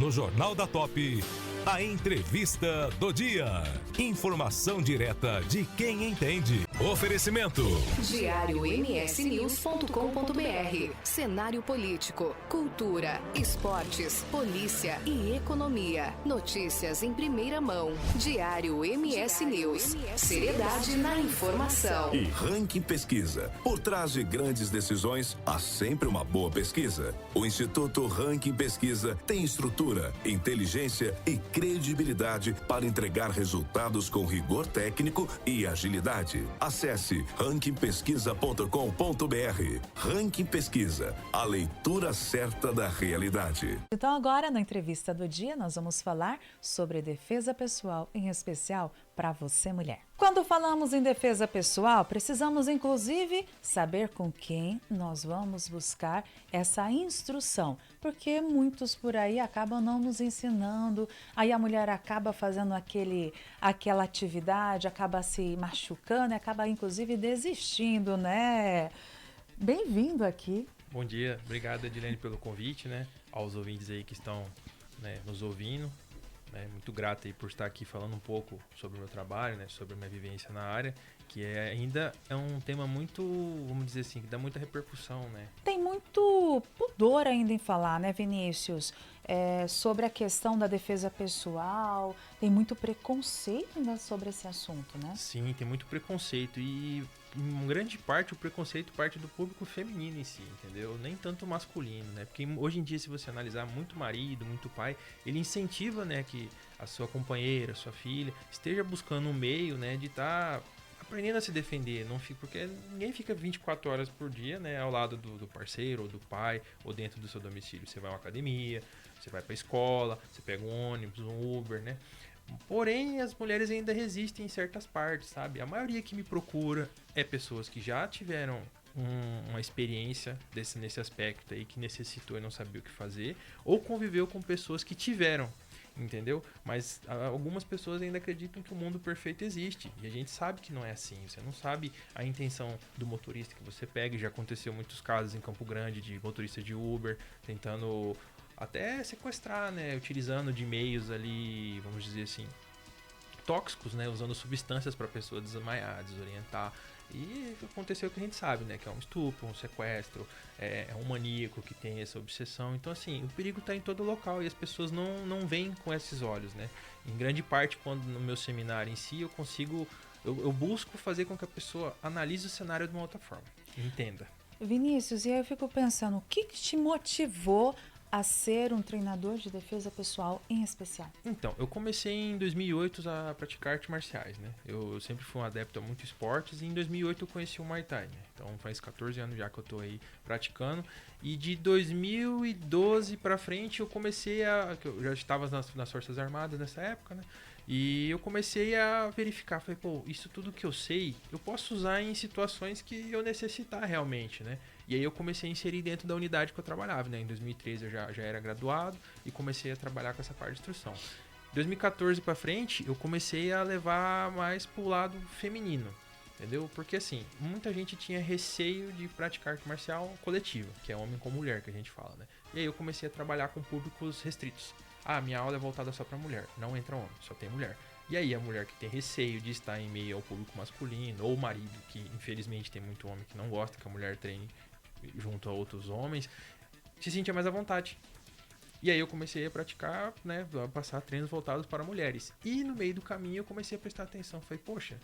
No Jornal da Top, a entrevista do dia. Informação direta de quem entende. Oferecimento. DiarioMSNews.com.br. Cenário político, cultura, esportes, polícia e economia. Notícias em primeira mão. Diário MS News. Seriedade na informação. E Ranking Pesquisa. Por trás de grandes decisões, há sempre uma boa pesquisa. O Instituto Ranking Pesquisa tem estrutura, inteligência e credibilidade para entregar resultados com rigor técnico e agilidade. Acesse rankingpesquisa.com.br. Ranking Pesquisa, a leitura certa da realidade. Então agora, na entrevista do dia, nós vamos falar sobre defesa pessoal, em especial para você, mulher. Quando falamos em defesa pessoal, precisamos inclusive saber com quem nós vamos buscar essa instrução, porque muitos por aí acabam não nos ensinando, aí a mulher acaba fazendo aquela atividade, acaba se machucando e acaba inclusive desistindo, né? Bem-vindo aqui. Bom dia, obrigado Edilene pelo convite, né? Aos ouvintes aí que estão, né, nos ouvindo. Muito grato aí por estar aqui falando um pouco sobre o meu trabalho, né, sobre a minha vivência na área, que ainda é um tema muito, vamos dizer assim, que dá muita repercussão, né? Tem muito pudor ainda em falar, né, Vinícius? Sobre a questão da defesa pessoal, tem muito preconceito ainda sobre esse assunto, né? Sim, tem muito preconceito e em grande parte o preconceito parte do público feminino em si, entendeu? Nem tanto masculino, né? Porque hoje em dia, se você analisar, muito marido, muito pai, ele incentiva, né, que a sua companheira, a sua filha esteja buscando um meio, né, de estar aprendendo a se defender, não fica, porque ninguém fica 24 horas por dia, né, ao lado do parceiro ou do pai ou dentro do seu domicílio. Você vai a uma academia, você vai para a escola, você pega um ônibus, um Uber, né? Porém, as mulheres ainda resistem em certas partes, sabe? A maioria que me procura é pessoas que já tiveram uma experiência nesse aspecto aí, que necessitou e não sabia o que fazer, ou conviveu com pessoas que tiveram, entendeu? Mas algumas pessoas ainda acreditam que o mundo perfeito existe, e a gente sabe que não é assim. Você não sabe a intenção do motorista que você pega, e já aconteceu muitos casos em Campo Grande de motorista de Uber tentando até sequestrar, né, utilizando de meios ali, vamos dizer assim, tóxicos, né, usando substâncias para a pessoa desmaiar, desorientar. E aconteceu o que a gente sabe, né, que é um estupro, um sequestro, é um maníaco que tem essa obsessão. Então, assim, o perigo está em todo local e as pessoas não veem com esses olhos, né. Em grande parte, quando no meu seminário em si, eu busco fazer com que a pessoa analise o cenário de uma outra forma, entenda. Vinícius, e aí eu fico pensando, o que te motivou a ser um treinador de defesa pessoal em especial? Então, eu comecei em 2008 a praticar artes marciais, né? Eu sempre fui um adepto a muitos esportes e em 2008 eu conheci o Muay Thai, né? Então faz 14 anos já que eu tô aí praticando. E de 2012 pra frente eu eu já estava nas Forças Armadas nessa época, né? E eu comecei a verificar, falei, pô, isso tudo que eu sei, eu posso usar em situações que eu necessitar realmente, né? E aí eu comecei a inserir dentro da unidade que eu trabalhava, né? Em 2013 eu já era graduado e comecei a trabalhar com essa parte de instrução. 2014 pra frente, eu comecei a levar mais pro lado feminino, entendeu? Porque assim, muita gente tinha receio de praticar arte marcial coletiva, que é homem com mulher que a gente fala, né? E aí eu comecei a trabalhar com públicos restritos. Minha aula é voltada só pra mulher, não entra homem, só tem mulher. E aí a mulher que tem receio de estar em meio ao público masculino, ou o marido, que infelizmente tem muito homem que não gosta que a mulher treine junto a outros homens, se sentia mais à vontade. E aí eu comecei a praticar, né, a passar treinos voltados para mulheres. E no meio do caminho eu comecei a prestar atenção, falei, poxa,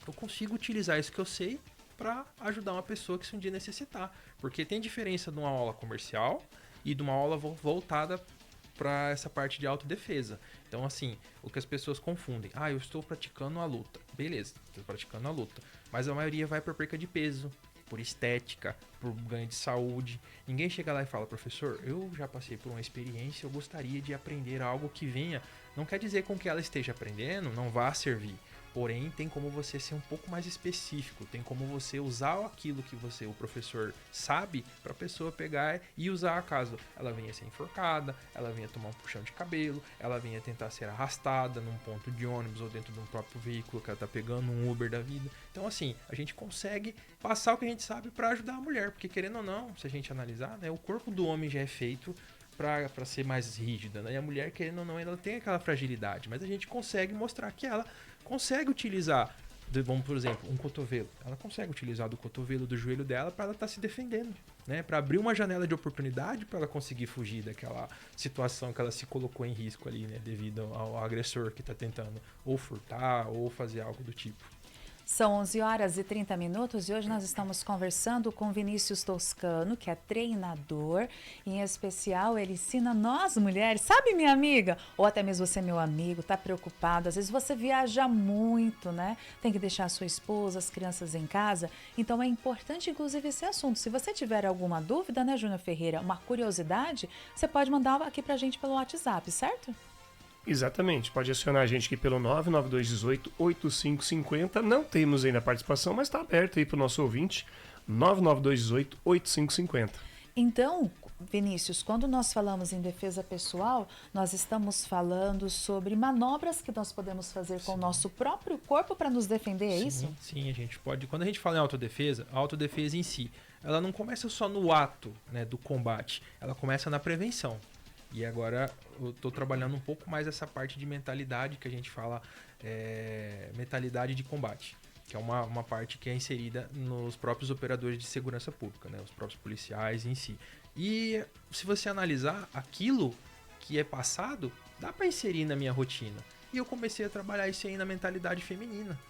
eu consigo utilizar isso que eu sei para ajudar uma pessoa que se um dia necessitar. Porque tem diferença de uma aula comercial e de uma aula voltada para essa parte de autodefesa. Então, assim, o que as pessoas confundem. Eu estou praticando a luta. Beleza, estou praticando a luta. Mas a maioria vai por perca de peso, por estética, por ganho de saúde. Ninguém chega lá e fala, professor, eu já passei por uma experiência, eu gostaria de aprender algo que venha. Não quer dizer com que ela esteja aprendendo, não vá servir. Porém, tem como você ser um pouco mais específico, tem como você usar aquilo que o professor sabe, para a pessoa pegar e usar caso ela venha ser enforcada, ela venha tomar um puxão de cabelo, ela venha tentar ser arrastada num ponto de ônibus ou dentro de um próprio veículo que ela tá pegando, um Uber da vida. Então, assim, a gente consegue passar o que a gente sabe para ajudar a mulher, porque querendo ou não, se a gente analisar, né, o corpo do homem já é feito pra ser mais rígida, né? E a mulher, querendo ou não, ela tem aquela fragilidade, mas a gente consegue mostrar que ela consegue utilizar, vamos, por exemplo, um cotovelo. Ela consegue utilizar do cotovelo, do joelho dela para ela estar se defendendo, né? Para abrir uma janela de oportunidade para ela conseguir fugir daquela situação que ela se colocou em risco ali, né? Devido ao agressor que está tentando ou furtar ou fazer algo do tipo. São 11 horas e 30 minutos e hoje nós estamos conversando com Vinícius Toscano, que é treinador. Em especial, ele ensina nós mulheres, sabe, minha amiga? Ou até mesmo você, meu amigo, tá preocupado. Às vezes você viaja muito, né? Tem que deixar a sua esposa, as crianças em casa. Então é importante, inclusive, esse assunto. Se você tiver alguma dúvida, né, Júnior Ferreira, uma curiosidade, você pode mandar aqui pra gente pelo WhatsApp, certo? Exatamente, pode acionar a gente aqui pelo 99218-8550. Não temos ainda participação, mas está aberto aí para o nosso ouvinte, 99218-8550. Então, Vinícius, quando nós falamos em defesa pessoal, nós estamos falando sobre manobras que nós podemos fazer com o nosso próprio corpo para nos defender, é isso? Sim, a gente pode. Quando a gente fala em autodefesa, a autodefesa em si, ela não começa só no ato, né, do combate, ela começa na prevenção. E agora eu estou trabalhando um pouco mais essa parte de mentalidade que a gente fala, mentalidade de combate, que é uma parte que é inserida nos próprios operadores de segurança pública, né, os próprios policiais em si. E se você analisar aquilo que é passado, dá para inserir na minha rotina. E eu comecei a trabalhar isso aí na mentalidade feminina.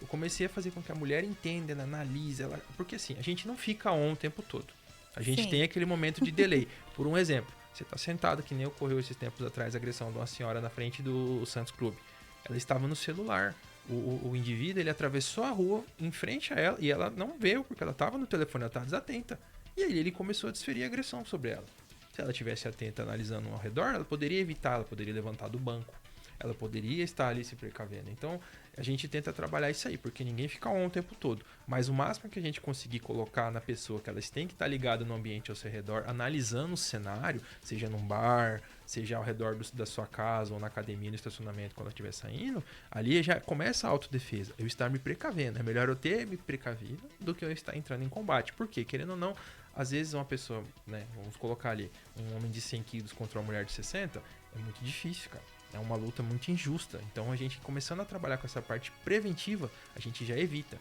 Eu comecei a fazer com que a mulher entenda, ela analise, porque assim, a gente não fica on o tempo todo. A gente tem aquele momento de delay. Por um exemplo, você está sentado, que nem ocorreu esses tempos atrás, a agressão de uma senhora na frente do Santos Clube. Ela estava no celular. O indivíduo, ele atravessou a rua em frente a ela e ela não veio, porque ela estava no telefone, ela estava desatenta. E aí ele começou a desferir agressão sobre ela. Se ela tivesse atenta, analisando ao redor, ela poderia evitar, ela poderia levantar do banco. Ela poderia estar ali se precavendo. Então, a gente tenta trabalhar isso aí, porque ninguém fica on o tempo todo. Mas o máximo que a gente conseguir colocar na pessoa, que elas têm que estar ligadas no ambiente ao seu redor, analisando o cenário, seja num bar, seja ao redor da sua casa, ou na academia, no estacionamento, quando ela estiver saindo, ali já começa a autodefesa. Eu estar me precavendo. É melhor eu ter me precavido do que eu estar entrando em combate. Por quê? Querendo ou não, às vezes uma pessoa, né, vamos colocar ali, um homem de 100 quilos contra uma mulher de 60, é muito difícil, cara. É uma luta muito injusta. Então a gente começando a trabalhar com essa parte preventiva, a gente já evita,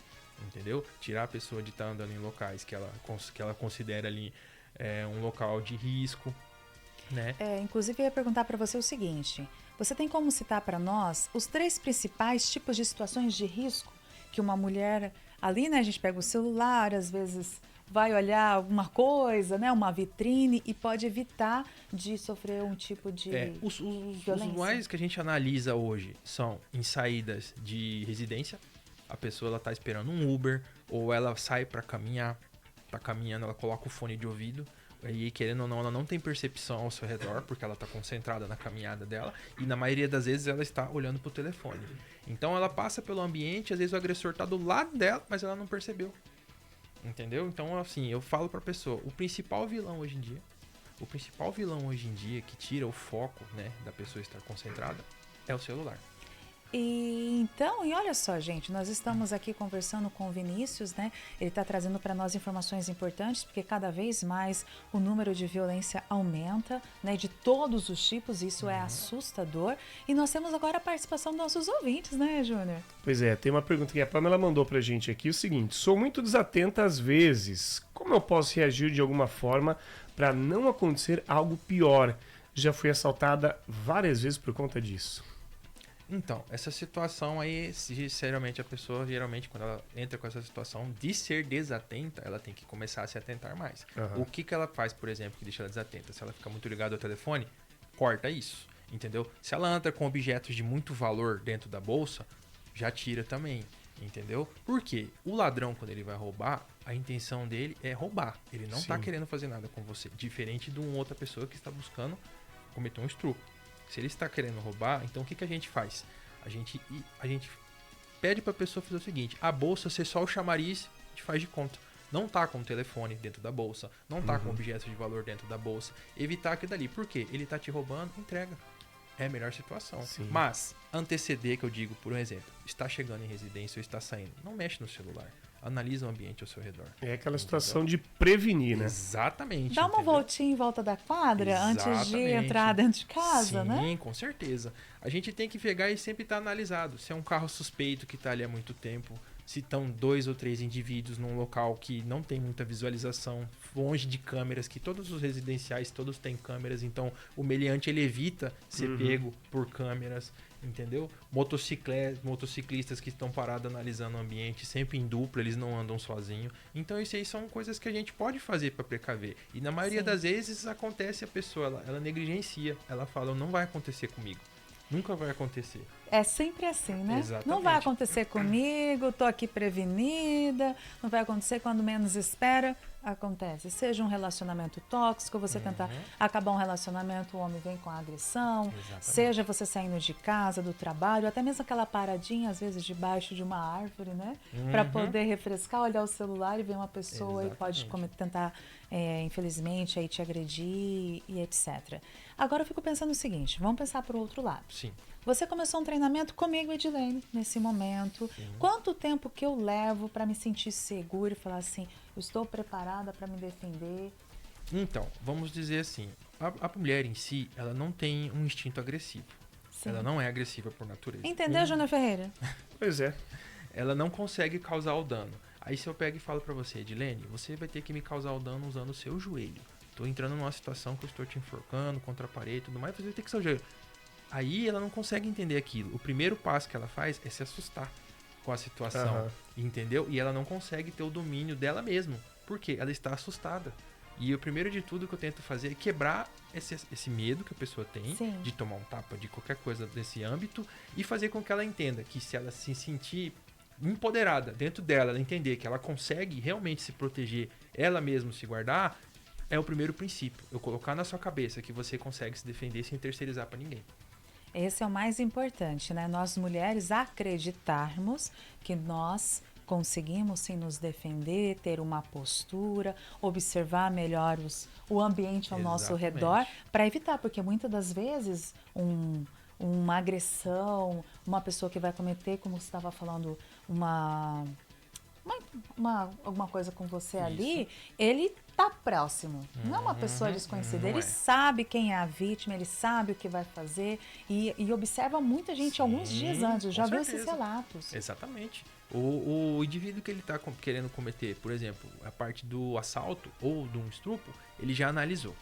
entendeu? Tirar a pessoa de estar andando em locais que ela considera ali um local de risco, né? Inclusive eu ia perguntar para você o seguinte: você tem como citar para nós os 3 principais tipos de situações de risco que uma mulher ali, né? A gente pega o celular, às vezes vai olhar alguma coisa, né, uma vitrine, e pode evitar de sofrer um tipo de os mais que a gente analisa hoje são em saídas de residência. A pessoa ela tá esperando um Uber, ou ela sai para caminhar, tá caminhando, ela coloca o fone de ouvido, e querendo ou não, ela não tem percepção ao seu redor, porque ela tá concentrada na caminhada dela, e na maioria das vezes ela está olhando pro telefone. Então ela passa pelo ambiente, às vezes o agressor tá do lado dela, mas ela não percebeu. Entendeu? Então, assim, eu falo pra pessoa, o principal vilão hoje em dia que tira o foco, né, da pessoa estar concentrada é o celular. E olha só, gente, nós estamos aqui conversando com o Vinícius, né? Ele está trazendo para nós informações importantes, porque cada vez mais o número de violência aumenta, né? De todos os tipos, isso é assustador. E nós temos agora a participação dos nossos ouvintes, né, Júnior? Pois é, tem uma pergunta que a Pamela mandou pra gente aqui, o seguinte: sou muito desatenta às vezes. Como eu posso reagir de alguma forma para não acontecer algo pior? Já fui assaltada várias vezes por conta disso. Então, essa situação aí, sinceramente, a pessoa, geralmente, quando ela entra com essa situação de ser desatenta, ela tem que começar a se atentar mais. O que ela faz, por exemplo, que deixa ela desatenta? Se ela fica muito ligada ao telefone, corta isso, entendeu? Se ela anda com objetos de muito valor dentro da bolsa, já tira também, entendeu? Por quê? O ladrão, quando ele vai roubar, a intenção dele é roubar. Ele não está querendo fazer nada com você, diferente de uma outra pessoa que está buscando cometer um estupro. Se ele está querendo roubar, então o que a gente faz? A gente pede para a pessoa fazer o seguinte: a bolsa ser só o chamariz, a gente faz de conta. Não tá com o telefone dentro da bolsa, não tá com objetos de valor dentro da bolsa. Evitar aquilo dali. Por quê? Ele tá te roubando, entrega. é a melhor situação. Sim. Mas, anteceder, que eu digo, por um exemplo, está chegando em residência ou está saindo, não mexe no celular. Analisa o ambiente ao seu redor. É aquela situação de prevenir, né? Exatamente. Dá uma entendeu? voltinha em volta da quadra antes de Exatamente. entrar dentro de casa, Sim, né? Sim, com certeza. A gente tem que pegar e sempre estar analisado. Se é um carro suspeito que está ali há muito tempo, se estão 2 ou 3 indivíduos num local que não tem muita visualização, longe de câmeras, que todos os residenciais, todos têm câmeras, então o meliante ele evita ser pego por câmeras, entendeu? Motociclistas que estão parados analisando o ambiente, sempre em dupla, eles não andam sozinhos. Então isso aí são coisas que a gente pode fazer para precaver. E na maioria Sim. das vezes acontece, a pessoa ela negligencia, ela fala, não vai acontecer comigo. Nunca vai acontecer. É sempre assim, né? Exatamente. Não vai acontecer comigo, tô aqui prevenida, não vai acontecer quando menos espera, acontece. Seja um relacionamento tóxico, você tentar acabar um relacionamento, o homem vem com a agressão, Exatamente. seja você saindo de casa, do trabalho, até mesmo aquela paradinha, às vezes, debaixo de uma árvore, né? Para poder refrescar, olhar o celular e ver uma pessoa e pode tentar, infelizmente, aí te agredir e etc. Agora eu fico pensando o seguinte, vamos pensar por outro lado. Sim. Você começou um treinamento comigo, Edilene, nesse momento. Quanto tempo que eu levo para me sentir segura e falar assim, eu estou preparada para me defender? Então, vamos dizer assim, a mulher em si, ela não tem um instinto agressivo. Sim. Ela não é agressiva por natureza. Entendeu, Júnior Ferreira? Pois é. Ela não consegue causar o dano. Aí se eu pego e falo pra você, Edilene, você vai ter que me causar o dano usando o seu joelho. Tô entrando numa situação que eu estou te enforcando contra a parede e tudo mais, você vai ter que ser o joelho. Aí ela não consegue entender aquilo. O primeiro passo que ela faz é se assustar com a situação, entendeu? E ela não consegue ter o domínio dela mesma. Por quê? Ela está assustada. E o primeiro de tudo que eu tento fazer é quebrar esse medo que a pessoa tem Sim. de tomar um tapa, de qualquer coisa desse âmbito, e fazer com que ela entenda que se ela se sentir empoderada dentro dela, ela entender que ela consegue realmente se proteger, ela mesma se guardar, é o primeiro princípio. Eu colocar na sua cabeça que você consegue se defender sem terceirizar pra ninguém. Esse é o mais importante, né? Nós mulheres acreditarmos que nós conseguimos sim nos defender, ter uma postura, observar melhor o ambiente ao nosso Exatamente. redor, para evitar, porque muitas das vezes uma agressão, uma pessoa que vai cometer, como você estava falando, alguma coisa com você ali, ele tá próximo. Não é uma pessoa desconhecida. não Ele é. sabe quem é a vítima, ele sabe o que vai fazer e observa muita gente alguns dias antes. Eu já com vi esses certeza. relatos. Exatamente. O indivíduo que ele está querendo cometer, por exemplo, a parte do assalto ou de um estupro, ele já analisou.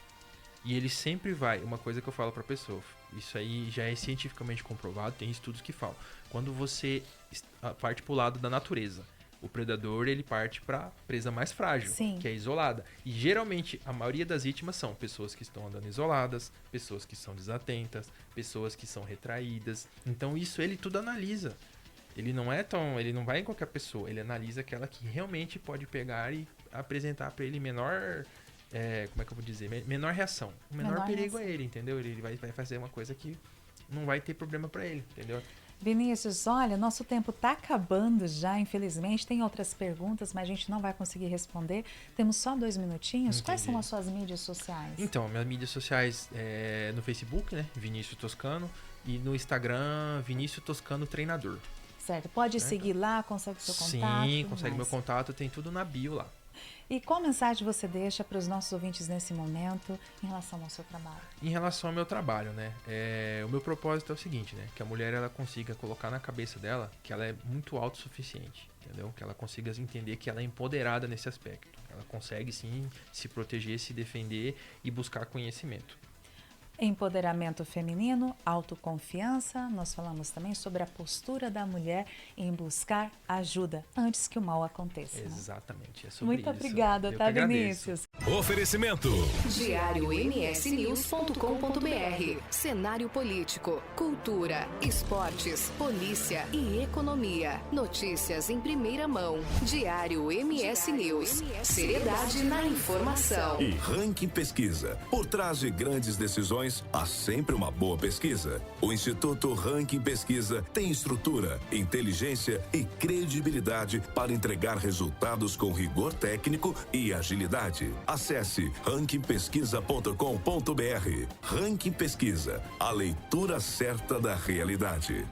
E ele sempre vai, uma coisa que eu falo para a pessoa, isso aí já é cientificamente comprovado, tem estudos que falam. Quando você parte para o lado da natureza, o predador ele parte para a presa mais frágil, Sim. que é isolada. E geralmente a maioria das vítimas são pessoas que estão andando isoladas, pessoas que são desatentas, pessoas que são retraídas. Então isso ele tudo analisa. Ele não vai em qualquer pessoa, ele analisa aquela que realmente pode pegar e apresentar para ele menor, como é que eu vou dizer, menor reação, o menor perigo reação. a ele, entendeu? Ele vai fazer uma coisa que não vai ter problema para ele, entendeu? Vinícius, olha, nosso tempo está acabando já, infelizmente. Tem outras perguntas, mas a gente não vai conseguir responder. Temos só 2 minutinhos. Quais são as suas mídias sociais? Então, minhas mídias sociais é no Facebook, né? Vinícius Toscano. E no Instagram, Vinícius Toscano Treinador. Certo, pode seguir lá, consegue seu contato? Sim, tudo consegue mais. meu contato, tem tudo na bio lá. E qual mensagem você deixa para os nossos ouvintes nesse momento em relação ao seu trabalho? Em relação ao meu trabalho, né? O meu propósito é o seguinte, né? Que a mulher ela consiga colocar na cabeça dela que ela é muito autossuficiente, entendeu? Que ela consiga entender que ela é empoderada nesse aspecto. Ela consegue sim se proteger, se defender e buscar conhecimento. Empoderamento feminino, autoconfiança. Nós falamos também sobre a postura da mulher em buscar ajuda antes que o mal aconteça. Né? Exatamente, é sobre Muito isso. obrigada, Eu tá, que agradeço. Vinícius? Oferecimento. diariomsnews.com.br. Cenário político, cultura, esportes, polícia e economia. Notícias em primeira mão. Diário MS News. Seriedade na informação. E Ranking Pesquisa. Por trás de grandes decisões, há sempre uma boa pesquisa. O Instituto Ranking Pesquisa tem estrutura, inteligência e credibilidade para entregar resultados com rigor técnico e agilidade. Acesse rankingpesquisa.com.br. Ranking Pesquisa, a leitura certa da realidade.